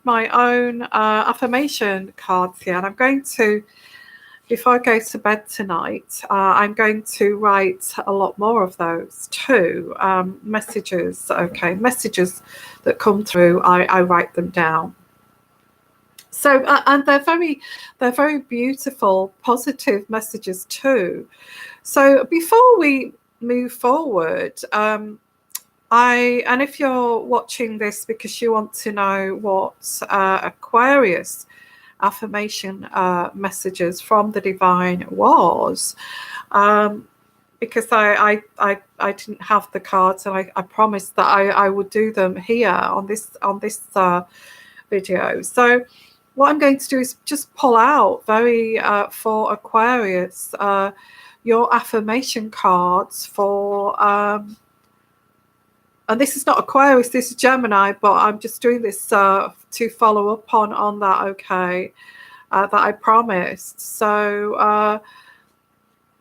my own affirmation cards here, and I'm going to, before I go to bed tonight, I'm going to write a lot more of those too. Messages, okay, messages that come through, I write them down. So, and they're very beautiful, positive messages too. So before we move forward, and if you're watching this because you want to know what Aquarius affirmation messages from the divine was, because I didn't have the cards, and I promised that I would do them here on this video. So what I'm going to do is just pull out for Aquarius your affirmation cards for and this is not Aquarius, this is Gemini, but I'm just doing this to follow up on that, okay, that I promised. So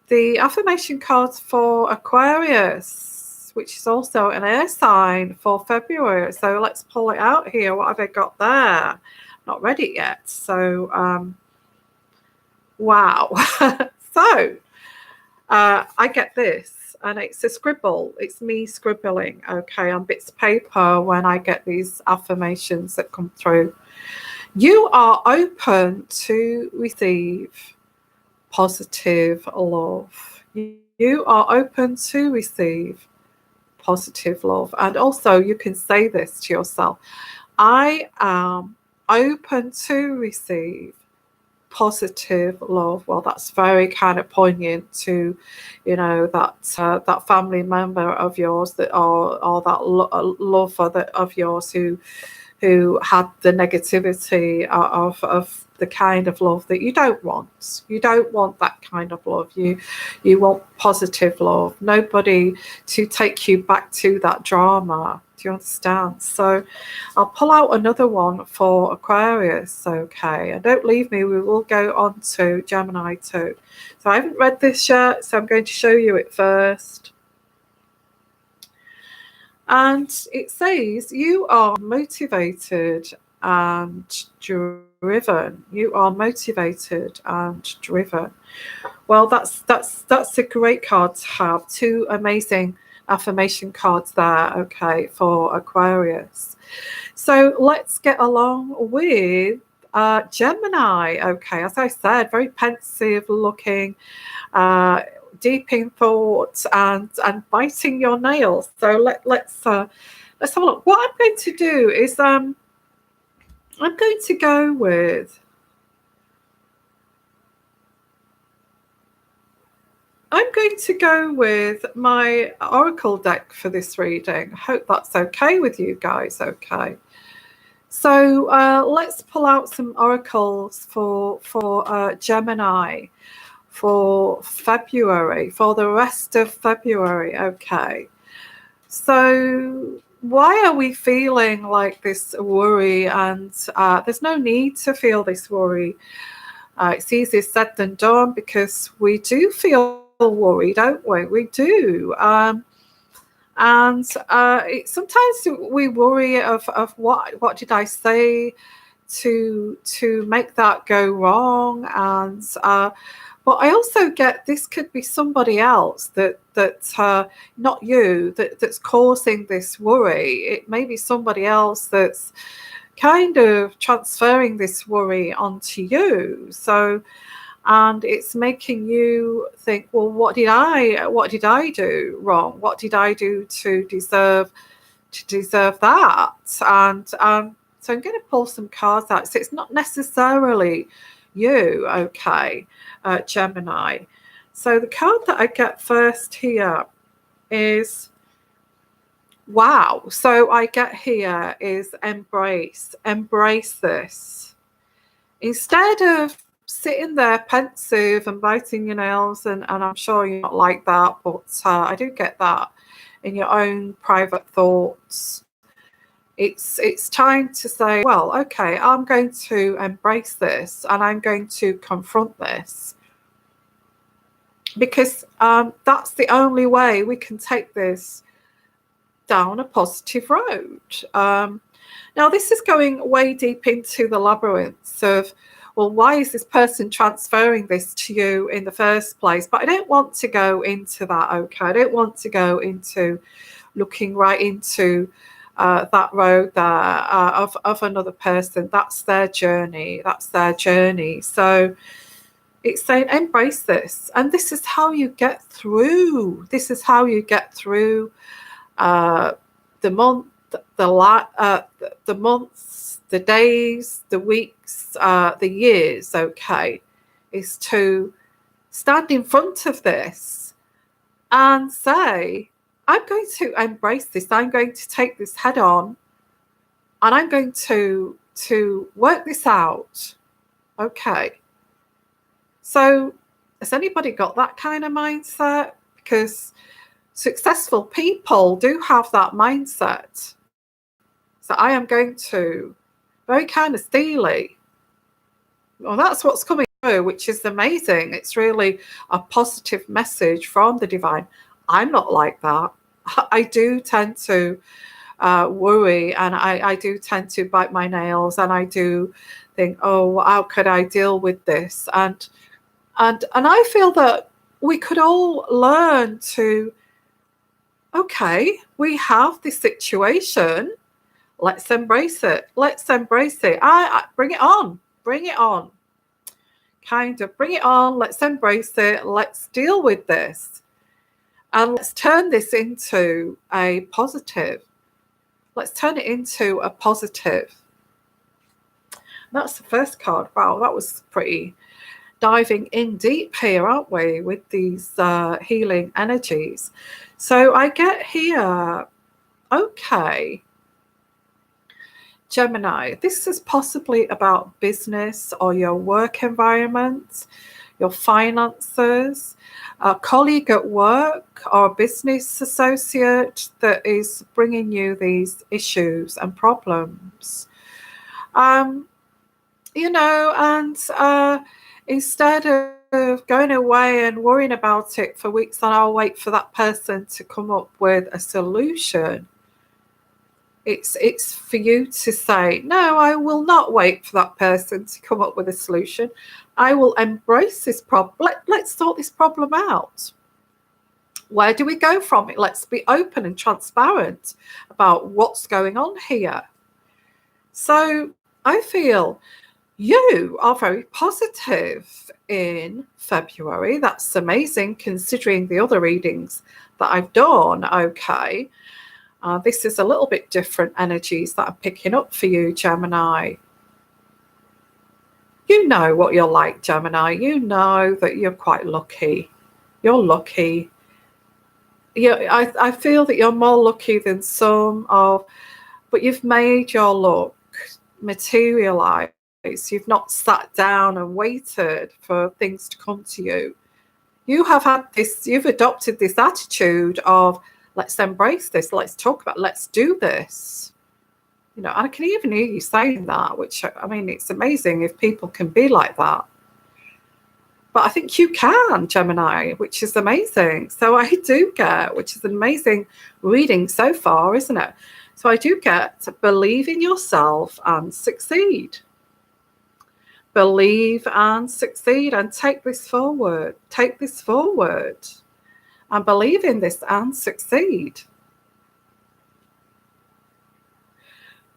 the affirmation cards for Aquarius, which is also an air sign, for February. So let's pull it out here. What have I got there? Not read it yet. So wow. So I get this. And it's a scribble. It's me scribbling, okay, on bits of paper when I get these affirmations that come through. You are open to receive positive love. You are open to receive positive love. And also you can say this to yourself. I am open to receive positive love. Well, that's very kind of poignant to, you know, that family member of yours that or that lover of yours who had the negativity of the kind of love that you don't want. You don't want that kind of love. You want positive love. Nobody to take you back to that drama. Do you understand? So I'll pull out another one for Aquarius, okay? And don't leave me, we will go on to Gemini too. So I haven't read this yet, so I'm going to show you it first. And it says, you are motivated and driven. You are motivated and driven. Well, that's a great card to have. Two amazing affirmation cards there, okay, for Aquarius. So let's get along with Gemini, okay. As I said, very pensive looking, deep in thought, and biting your nails. So let's have a look. What I'm going to do is I'm going to go with my oracle deck for this reading. I hope that's okay with you guys. Okay. So let's pull out some oracles for Gemini for February, for the rest of February. Okay. So why are we feeling like this worry? And there's no need to feel this worry. It's easier said than done, because we do feel worry, don't we? We do. And sometimes we worry of what did I say to make that go wrong, and but I also get this could be somebody else that's not you that's causing this worry. It may be somebody else that's kind of transferring this worry onto you. So, and it's making you think, well, what did I do wrong? What did I do to deserve that? And so I'm going to pull some cards out. So it's not necessarily you, okay, Gemini. So the card that I get first here is, wow. So I get here is embrace this. Instead of sitting there pensive and biting your nails, and I'm sure you're not like that, but I do get that in your own private thoughts. It's time to say, well, okay, I'm going to embrace this, and I'm going to confront this, because that's the only way we can take this down a positive road. Now, this is going way deep into the labyrinths of, well, why is this person transferring this to you in the first place? But I don't want to go into that, okay? I don't want to go into looking right into that road there of another person. That's their journey. That's their journey. So it's saying embrace this. And this is how you get through. This is how you get through the month, the months, the days, the weeks, the years, okay, is to stand in front of this and say, I'm going to embrace this. I'm going to take this head on, and I'm going to work this out. Okay. So has anybody got that kind of mindset? Because successful people do have that mindset. So I am going to, very kind of steely. Well, that's what's coming through, which is amazing. It's really a positive message from the divine. I'm not like that. I do tend to worry, and I do tend to bite my nails, and I do think, oh, how could I deal with this? And I feel that we could all learn to, okay, we have this situation. Let's embrace it. Let's embrace it. I bring it on. Bring it on. Kind of bring it on. Let's embrace it. Let's deal with this. And let's turn this into a positive. Let's turn it into a positive. That's the first card. Wow, that was pretty diving in deep here, aren't we, with these healing energies. So I get here, okay, Gemini, this is possibly about business or your work environment, your finances, a colleague at work or a business associate that is bringing you these issues and problems. You know, and instead of going away and worrying about it for weeks, and I'll wait for that person to come up with a solution. It's for you to say, no, I will not wait for that person to come up with a solution. I will embrace this problem. Let's sort this problem out. Where do we go from it? Let's be open and transparent about what's going on here. So I feel you are very positive in February. That's amazing considering the other readings that I've done. Okay. This is a little bit different energies that I'm picking up for you, Gemini. You know what you're like, Gemini. You know that you're quite lucky. You're lucky. I feel that you're more lucky than some of, but you've made your luck materialize. You've not sat down and waited for things to come to you. You have had this, you've adopted this attitude of, let's embrace this, let's talk about it, let's do this. You know, and I can even hear you saying that, which, I mean, it's amazing if people can be like that. But I think you can, Gemini, which is amazing. So I do get, which is an amazing reading so far, isn't it? So I do get to believe in yourself and succeed. Believe and succeed and take this forward. Take this forward. And believe in this and succeed.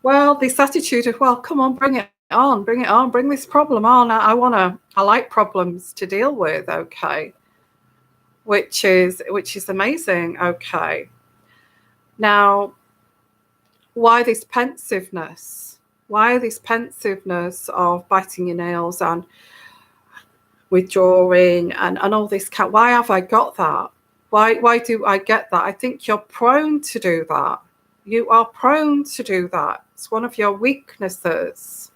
Well, this attitude of, well, come on, bring it on, bring this problem on. I like problems to deal with, okay. Which is amazing, okay. Now, why this pensiveness? Why this pensiveness of biting your nails and withdrawing and all this? Why have I got that? Why do I get that? I think you're prone to do that. You are prone to do that. It's one of your weaknesses.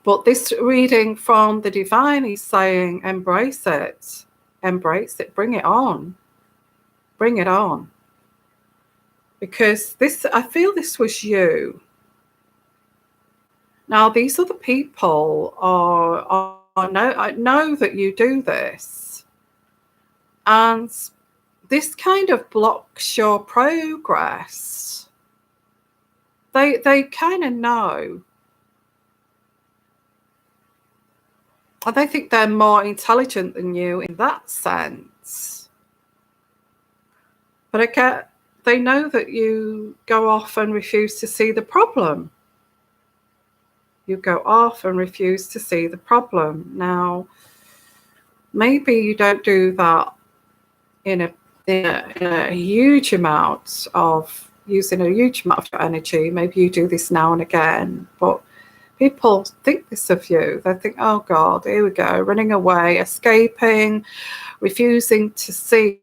But this reading from the divine is saying, embrace it. Embrace it. Bring it on. Bring it on. Because this, I feel this was you. Now, these other people I know that you do this. And this kind of blocks your progress. They kind of know. And they think they're more intelligent than you in that sense. But again, they know that you go off and refuse to see the problem. You go off and refuse to see the problem. Now, maybe you don't do that in a huge amount of using a huge amount of your energy. Maybe you do this now and again, but people think this of you. They think, oh God, here we go, running away, escaping, refusing to see.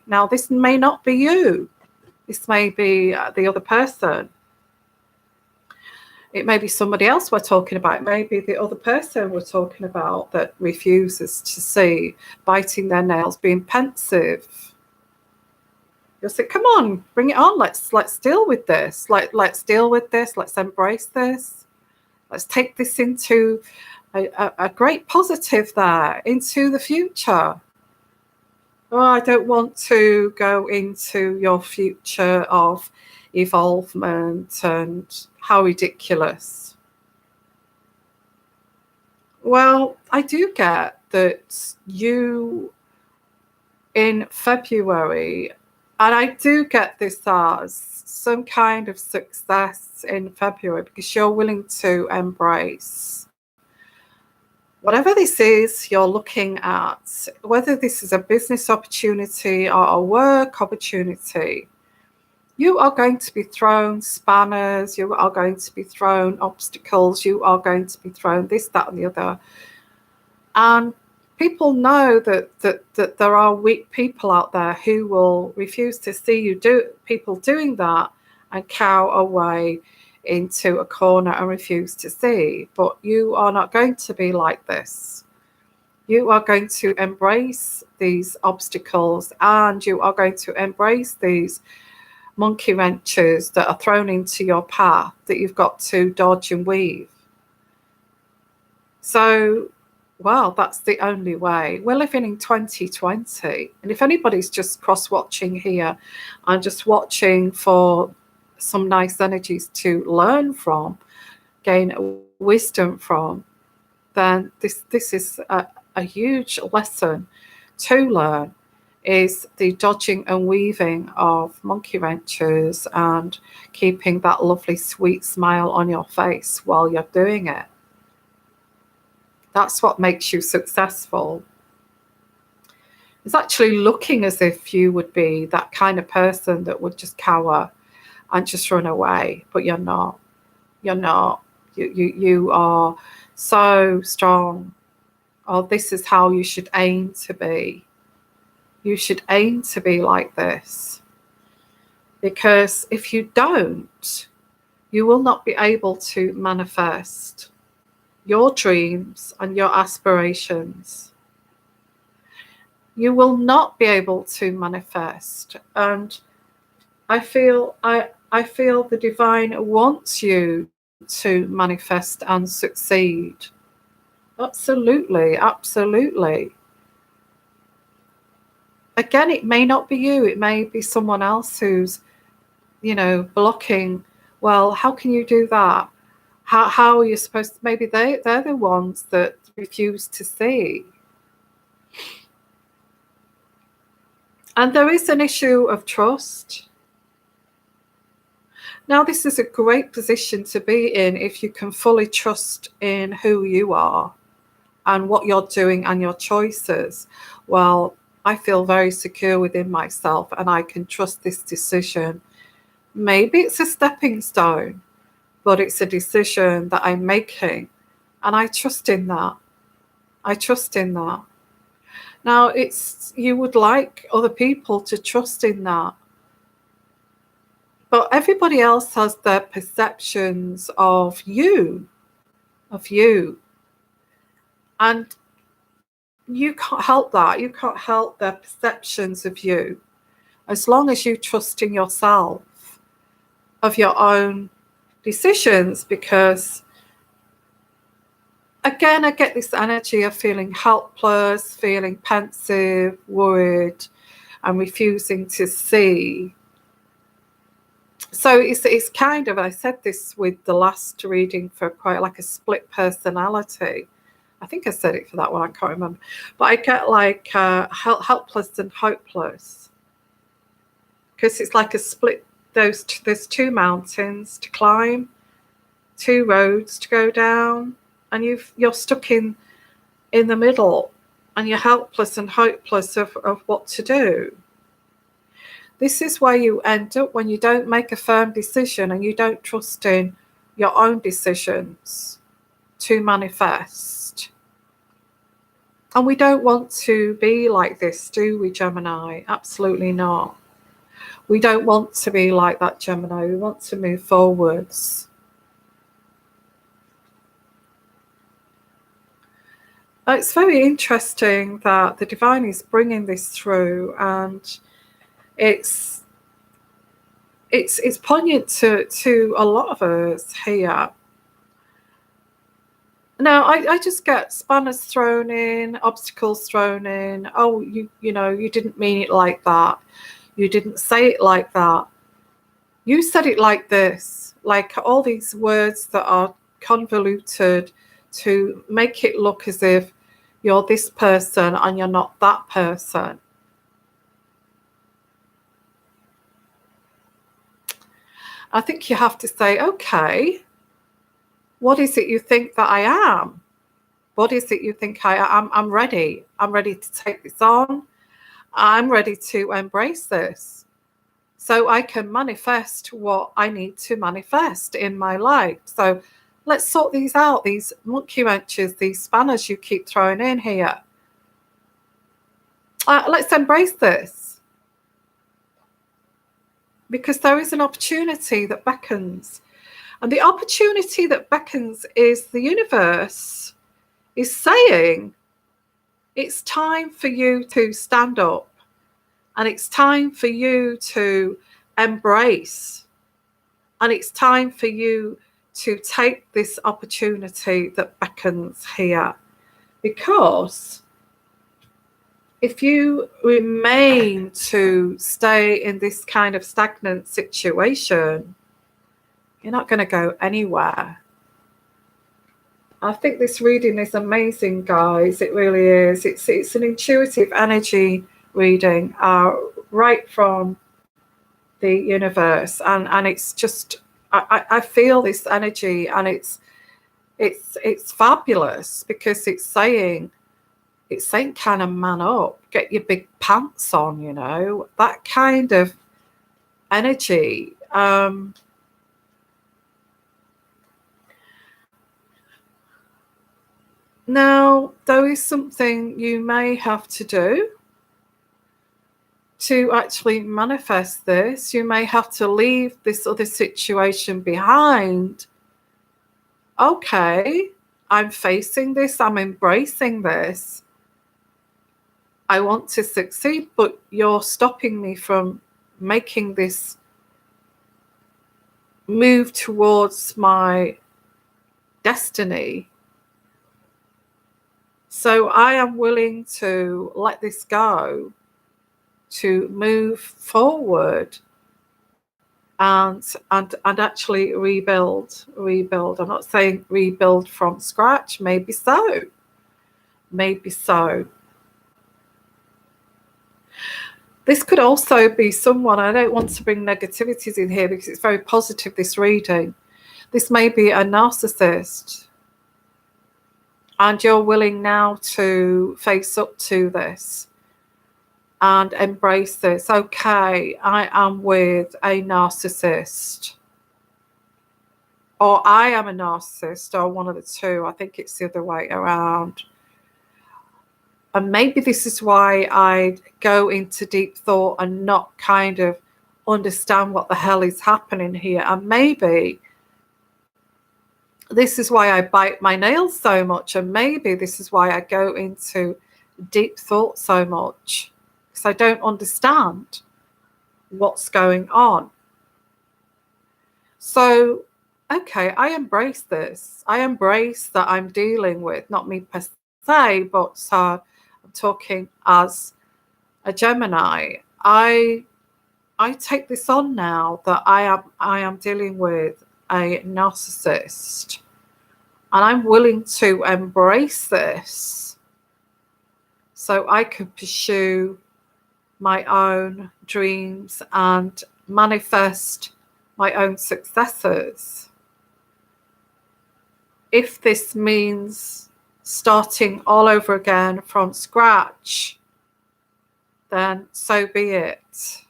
Now, this may not be you. This may be the other person. It may be somebody else we're talking about. Maybe the other person we're talking about that refuses to see, biting their nails, being pensive. You'll say, come on, bring it on. Let's deal with this. Let's deal with this. Let's embrace this. Let's take this into a great positive there, into the future. Oh, I don't want to go into your future of evolvement and how ridiculous. Well, I do get that you in February, and I do get this as some kind of success in February because you're willing to embrace whatever this is you're looking at, whether this is a business opportunity or a work opportunity. You are going to be thrown spanners, you are going to be thrown obstacles, you are going to be thrown this, that, and the other. And people know that there are weak people out there who will refuse to see you people doing that and cower away into a corner and refuse to see. But you are not going to be like this. You are going to embrace these obstacles and you are going to embrace these monkey wrenches that are thrown into your path that you've got to dodge and weave. So, well, that's the only way. We're living in 2020. And if anybody's just cross-watching here and just watching for some nice energies to learn from, gain wisdom from, then this is a huge lesson to learn, is the dodging and weaving of monkey wrenches and keeping that lovely sweet smile on your face while you're doing it. That's what makes you successful. It's actually looking as if you would be that kind of person that would just cower and just run away, but you're not. You're not. You are so strong. Oh, this is how you should aim to be. You should aim to be like this. Because if you don't, you will not be able to manifest your dreams and your aspirations. You will not be able to manifest. And I feel the divine wants you to manifest and succeed. Absolutely, absolutely. Again, it may not be you. It may be someone else who's, blocking. Well, how can you do that? How are you supposed to? Maybe they're the ones that refuse to see. And there is an issue of trust. Now, this is a great position to be in if you can fully trust in who you are and what you're doing and your choices. Well, I feel very secure within myself and I can trust this decision. Maybe it's a stepping stone, but it's a decision that I'm making and I trust in that. I trust in that. Now, you would like other people to trust in that. But everybody else has their perceptions of you. And you can't help that. You can't help their perceptions of you. As long as you trust in yourself, of your own decisions, because again, I get this energy of feeling helpless, feeling pensive, worried, and refusing to see. So it's kind of, I said this with the last reading, for quite like a split personality. I think I said it for that one, I can't remember. But I get like helpless and hopeless, because it's like a split. There's two mountains to climb, two roads to go down, and you're stuck in the middle, and you're helpless and hopeless of what to do. This is where you end up when you don't make a firm decision and you don't trust in your own decisions to manifest. And we don't want to be like this, do we, Gemini? Absolutely not. We don't want to be like that, Gemini. We want to move forwards. It's very interesting that the divine is bringing this through, and it's poignant to a lot of us here. Now, I just get spanners thrown in, obstacles thrown in. Oh, you know, you didn't mean it like that. You didn't say it like that. You said it like this. Like all these words that are convoluted to make it look as if you're this person and you're not that person. I think you have to say, okay, what is it you think that I am? What is it you think I am? I'm ready. I'm ready to take this on. I'm ready to embrace this, so I can manifest what I need to manifest in my life. So let's sort these out, these monkey wrenches, these spanners you keep throwing in here. Let's embrace this, because there is an opportunity that beckons. And the opportunity that beckons is the universe is saying, it's time for you to stand up, and it's time for you to embrace, and it's time for you to take this opportunity that beckons here. Because if you remain to stay in this kind of stagnant situation, you're not going to go anywhere. I think this reading is amazing, guys. It really is. It's an intuitive energy reading, right from the universe, and it's just I feel this energy, and it's fabulous, because it's saying kind of man up, get your big pants on, you know, that kind of energy. Now, there is something you may have to do to actually manifest this. You may have to leave this other situation behind. Okay, I'm facing this, I'm embracing this. I want to succeed, but you're stopping me from making this move towards my destiny. So I am willing to let this go, to move forward and actually rebuild. I'm not saying rebuild from scratch. Maybe so. This could also be someone, I don't want to bring negativities in here because it's very positive, this reading. This may be a narcissist, and you're willing now to face up to this and embrace this. Okay, I am with a narcissist, or I am a narcissist, or one of the two. I think it's the other way around. And maybe this is why I go into deep thought and not kind of understand what the hell is happening here. And maybe this is why I bite my nails so much. And maybe this is why I go into deep thought so much, because I don't understand what's going on. So, okay, I embrace this. I embrace that I'm dealing with, not me per se, but I'm talking as a Gemini. I take this on now that I am dealing with a narcissist, and I'm willing to embrace this so I can pursue my own dreams and manifest my own successes. If this means starting all over again from scratch, then so be it.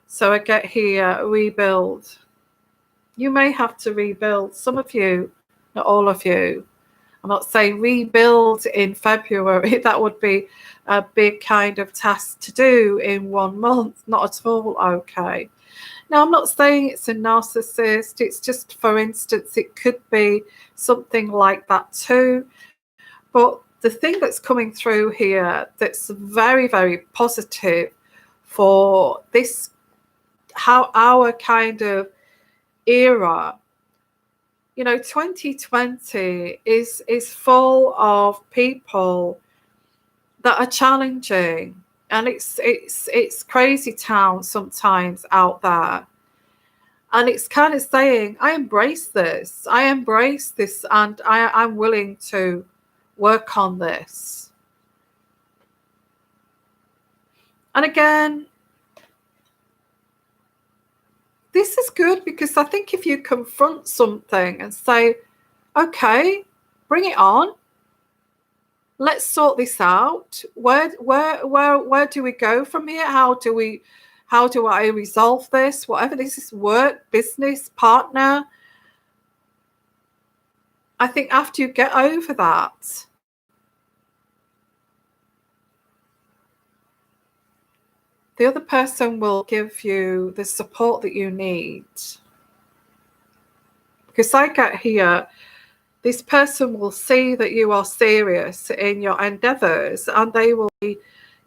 So I get here, rebuild. You may have to rebuild. Some of you, not all of you. I'm not saying rebuild in February. That would be a big kind of task to do in 1 month. Not at all okay. Now, I'm not saying it's a narcissist. It's just, for instance, it could be something like that too. But the thing that's coming through here that's very, very positive for this, how our kind of era, 2020 is full of people that are challenging, and it's crazy town sometimes out there. And it's kind of saying, I embrace this, and I'm willing to work on this. And again, this is good, because I think if you confront something and say, okay, bring it on, let's sort this out. Where do we go from here? How do I resolve this? Whatever this is, work, business, partner. I think after you get over that, the other person will give you the support that you need. Because I get here, this person will see that you are serious in your endeavors, and they will be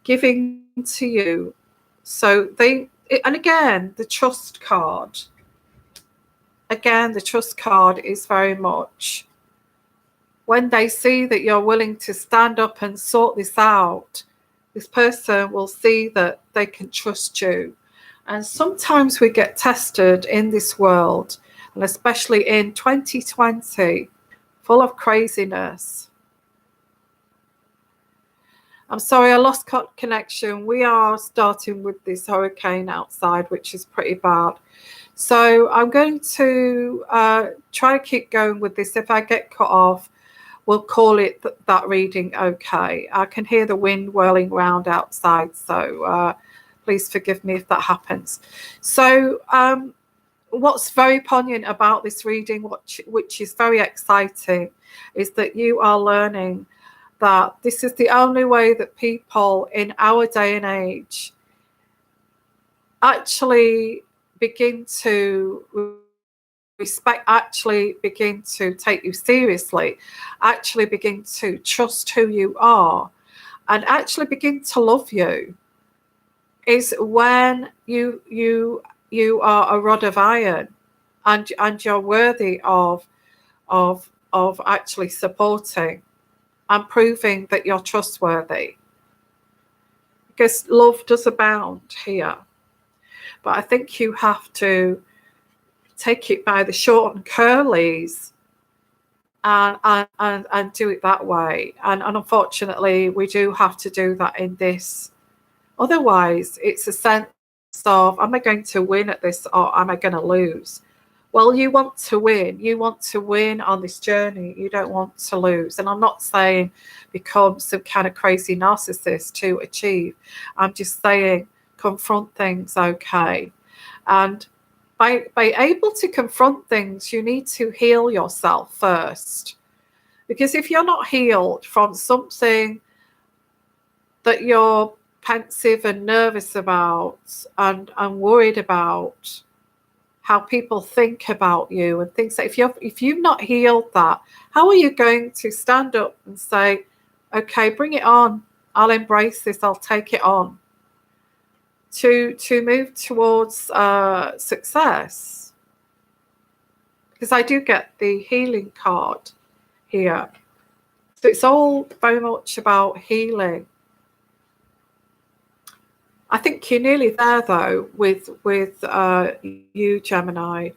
giving to you. So and again, the trust card. Again, the trust card is very much when they see that you're willing to stand up and sort this out, this person will see that they can trust you. And sometimes we get tested in this world, and especially in 2020, full of craziness. I'm sorry, I lost connection. We are starting with this hurricane outside, which is pretty bad. So I'm going to try to keep going with this. If I get cut off, we'll call it that reading okay. I can hear the wind whirling around outside, so please forgive me if that happens. So what's very poignant about this reading, which is very exciting, is that you are learning that this is the only way that people in our day and age actually begin to respect, actually begin to take you seriously, actually begin to trust who you are, and actually begin to love you, is when you are a rod of iron, and you're worthy of actually supporting and proving that you're trustworthy, because love does abound here. But I think you have to take it by the short and curlies and do it that way. And unfortunately, we do have to do that in this. Otherwise, it's a sense of, am I going to win at this, or am I going to lose? Well, you want to win. You want to win on this journey. You don't want to lose. And I'm not saying become some kind of crazy narcissist to achieve. I'm just saying confront things okay. And by able to confront things, you need to heal yourself first. Because if you're not healed from something that you're pensive and nervous about and worried about, how people think about you and things like, if you've not healed that, how are you going to stand up and say, okay, bring it on, I'll embrace this, I'll take it on, to move towards success? Because I do get the healing card here, so it's all very much about healing. I think you're nearly there though with you, Gemini.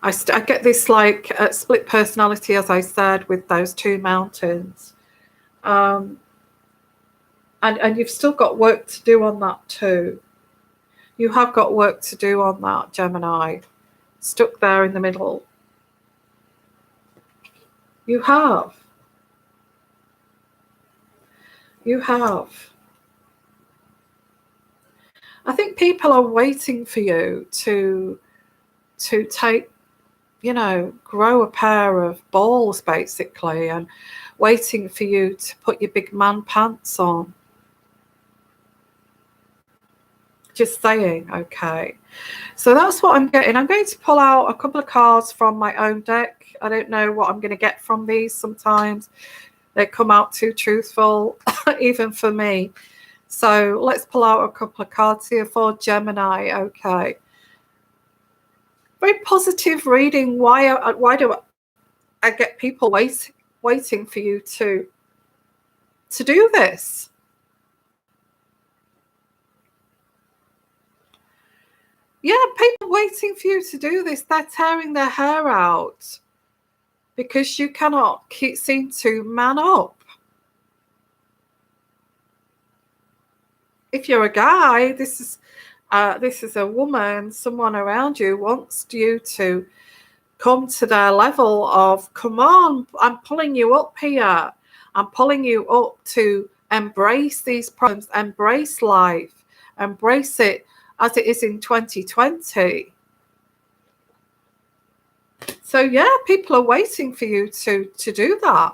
I get this like split personality, as I said, with those two mountains, um, and you've still got work to do on that too. You have got work to do on that, Gemini. Stuck there in the middle. You have. You have. I think people are waiting for you to take, grow a pair of balls basically, and waiting for you to put your big man pants on. Just saying, okay. So that's what I'm getting. I'm going to pull out a couple of cards from my own deck. I don't know what I'm going to get from these. Sometimes they come out too truthful, even for me. So let's pull out a couple of cards here for Gemini. Okay. Very positive reading. Why do I get people waiting for you to do this? Yeah, people waiting for you to do this. They're tearing their hair out because you cannot seem to man up. If you're a guy, this is a woman. Someone around you wants you to come to their level of, come on, I'm pulling you up here. I'm pulling you up to embrace these problems, embrace life, embrace it as it is in 2020. So yeah, people are waiting for you to do that.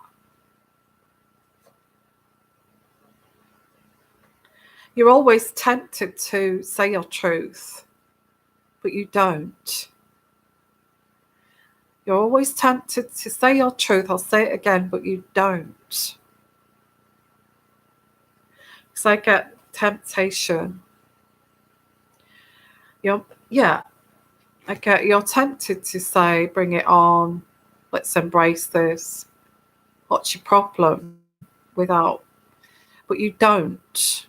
You're always tempted to say your truth, but you don't. You're always tempted to say your truth. I'll say it again, but you don't. Because I get temptation. You're tempted to say, bring it on. Let's embrace this. What's your problem? But you don't.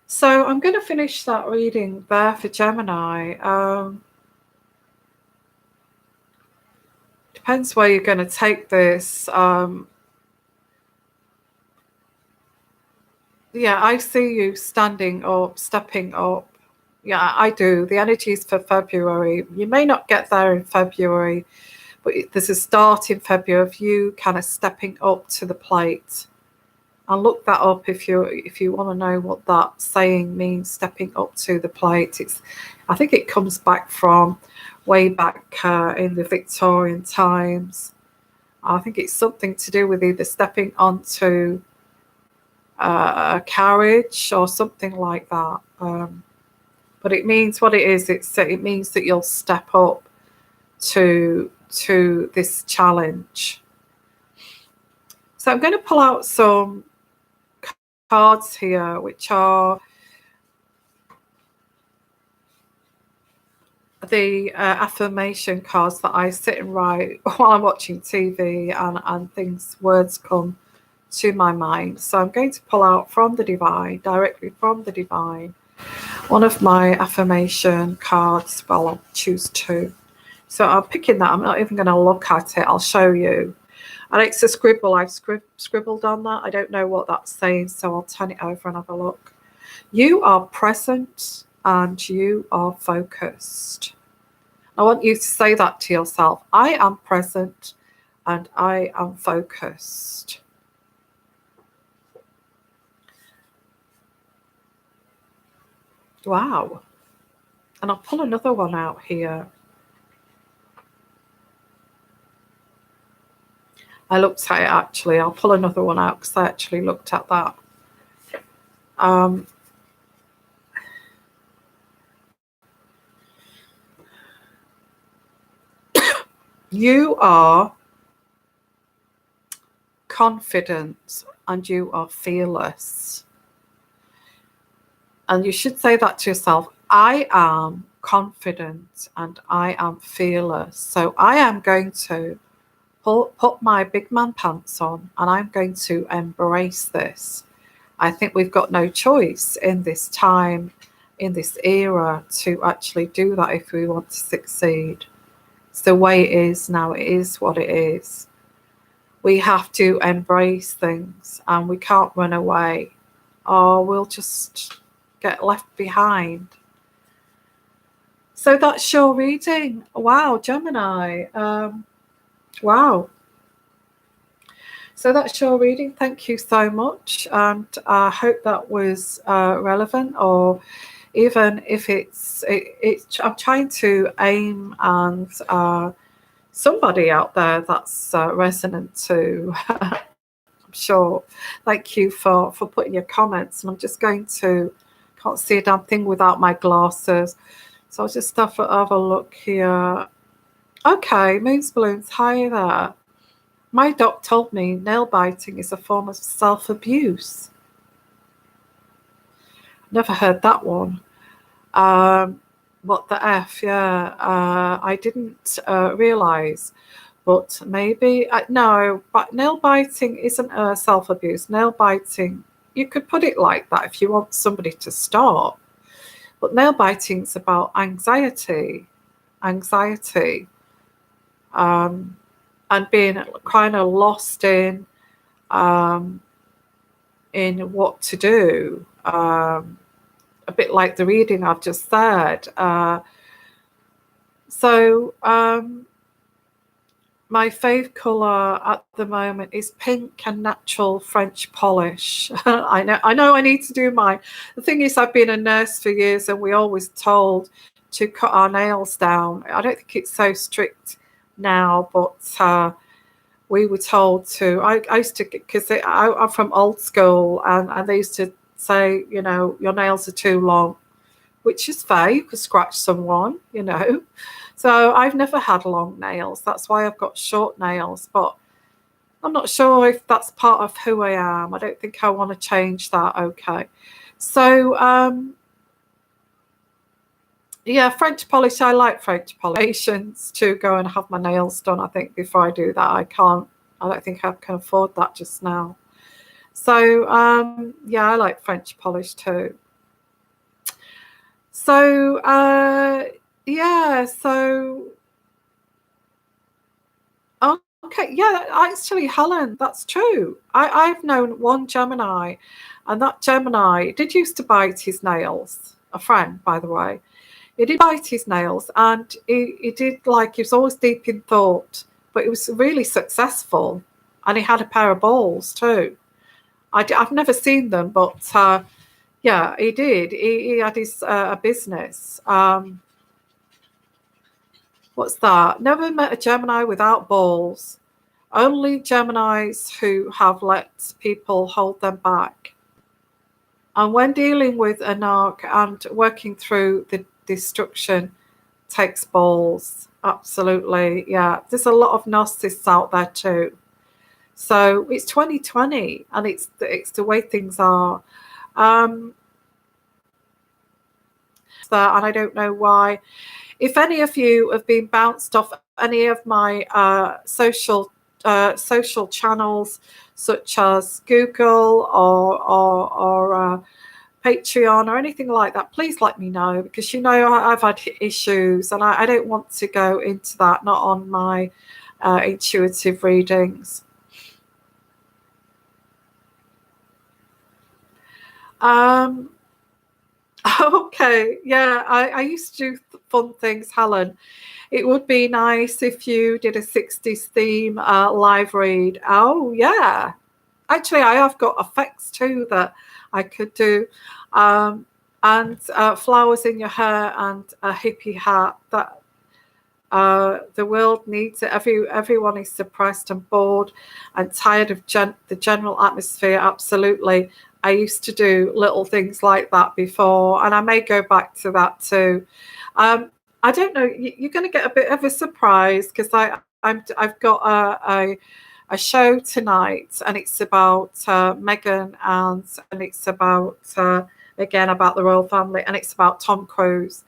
So I'm going to finish that reading there for Gemini. Depends where you're going to take this. Yeah, I see you standing up, stepping up. Yeah, I do. The energy is for February. You may not get there in February, but there's a start in February of you kind of stepping up to the plate. And look that up if you want to know what that saying means, stepping up to the plate. I think it comes back from way back in the Victorian times. I think it's something to do with either stepping onto a carriage or something like that. But it means what it is. It means that you'll step up to this challenge. So I'm going to pull out some cards here, which are the affirmation cards that I sit and write while I'm watching TV, and words come to my mind. So I'm going to pull out from the divine, directly from the divine, one of my affirmation cards. Well, I'll choose two. So I'm picking that. I'm not even going to look at it. I'll show you. And it's a scribble. I've scribbled on that. I don't know what that's saying, so I'll turn it over and have a look. You are present and you are focused. I want you to say that to yourself. I am present and I am focused. Wow. And I'll pull another one out here. I looked at it actually. I'll pull another one out because I actually looked at that. You are confident and you are fearless. And you should say that to yourself. I am confident and I am fearless. So I am going to put my big man pants on and I'm going to embrace this. I think we've got no choice in this time, in this era, to actually do that if we want to succeed. It's the way it is now. It is what it is. We have to embrace things, and we can't run away, or we'll just get left behind. So that's your reading. Wow, Gemini. Wow. So that's your reading. Thank you so much. And I hope that was relevant, or even if it's I'm trying to aim and somebody out there that's resonant to. I'm sure. Thank you for putting your comments. And I'm just going to, can't see a damn thing without my glasses. So I'll just have a look here. Okay, Moons Balloons, hi there. My doc told me nail biting is a form of self-abuse. Never heard that one. What the F, yeah. I didn't realise. But maybe, no, but nail biting isn't self-abuse. Nail biting, you could put it like that if you want somebody to stop. But nail biting is about anxiety, and being kind of lost in what to do. A bit like the reading I've just said. My fave colour at the moment is pink and natural French polish. I know I need to do mine. The thing is, I've been a nurse for years, and we always told to cut our nails down. I don't think it's so strict now, but we were told to. I used to, because I'm from old school, and they used to say, you know, your nails are too long, which is fair. You could scratch someone, you know. So I've never had long nails. That's why I've got short nails. But I'm not sure if that's part of who I am. I don't think I want to change that. Okay. So, yeah, French polish. I like French polish. To go and have my nails done, I think, before I do that. I don't think I can afford that just now. So, yeah, I like French polish too. So, yeah, so okay, yeah, actually, Helen, that's true. I've known one Gemini, and that Gemini did used to bite his nails. A friend, by the way. He did bite his nails, and he did, like, he was always deep in thought, but he was really successful, and he had a pair of balls too. I've never seen them, but yeah, he did. He had his a business. What's that? Never met a Gemini without balls. Only Geminis who have let people hold them back. And when dealing with a narc and working through the destruction takes balls. Absolutely. Yeah. There's a lot of narcissists out there too. So it's 2020, and it's the way things are. And I don't know why. If any of you have been bounced off any of my social channels, such as Google or Patreon or anything like that, please let me know, because you know I've had issues, and I don't want to go into that, not on my intuitive readings. Okay, yeah, I used to do fun things, Helen. It would be nice if you did a 60s theme live read. Oh, yeah. Actually, I have got effects too that I could do. And flowers in your hair and a hippie hat. That the world needs it. Everyone is suppressed and bored and tired of the general atmosphere. Absolutely. I used to do little things like that before, and I may go back to that too. I don't know. You're going to get a bit of a surprise, because I've got a show tonight, and it's about Meghan, and it's about again about the royal family, and it's about Tom Cruise.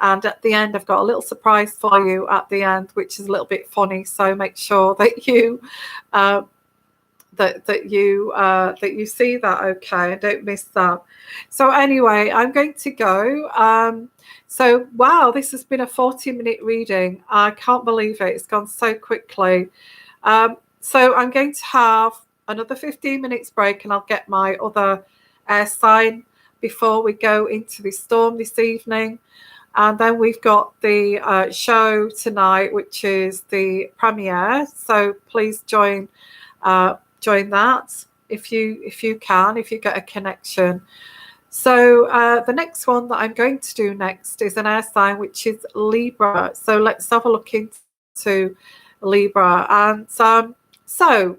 And at the end, I've got a little surprise for you at the end, which is a little bit funny. So make sure that that you see that, okay, and don't miss that. So anyway, I'm going to go. So wow, this has been a 40-minute reading. I can't believe it. It's gone so quickly. So I'm going to have another 15 minutes break, and I'll get my other air sign before we go into the storm this evening. And then we've got the show tonight, which is the premiere. So please join that if you can, if you get a connection. So the next one that I'm going to do next is an air sign, which is Libra. So let's have a look into Libra. And so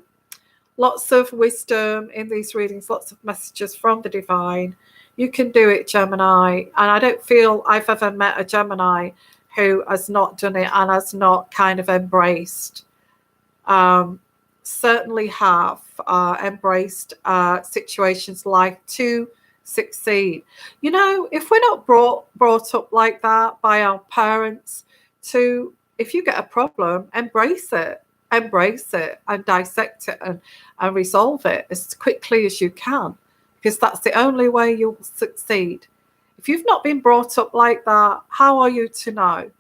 lots of wisdom in these readings, lots of messages from the divine. You can do it, Gemini. And I don't feel I've ever met a Gemini who has not done it and has not kind of embraced. Certainly have embraced situations like to succeed. You know, if we're not brought up like that by our parents, to if you get a problem, embrace it and dissect it and resolve it as quickly as you can, because that's the only way you'll succeed. If you've not been brought up like that, how are you to know?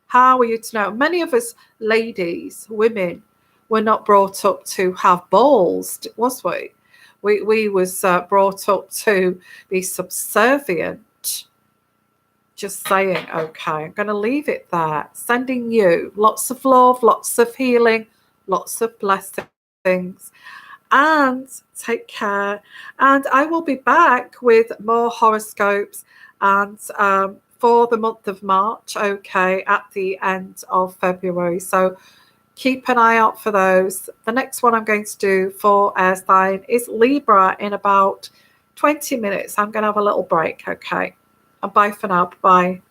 How are you to know? Many of us ladies, women, were not brought up to have balls, was we? We was brought up to be subservient. Just saying, okay, I'm going to leave it there. Sending you lots of love, lots of healing, lots of blessings. And take care. And I will be back with more horoscopes and for the month of March, okay, at the end of February. So keep an eye out for those. The next one I'm going to do for air sign is Libra in about 20 minutes. I'm going to have a little break, okay? And bye for now. Bye.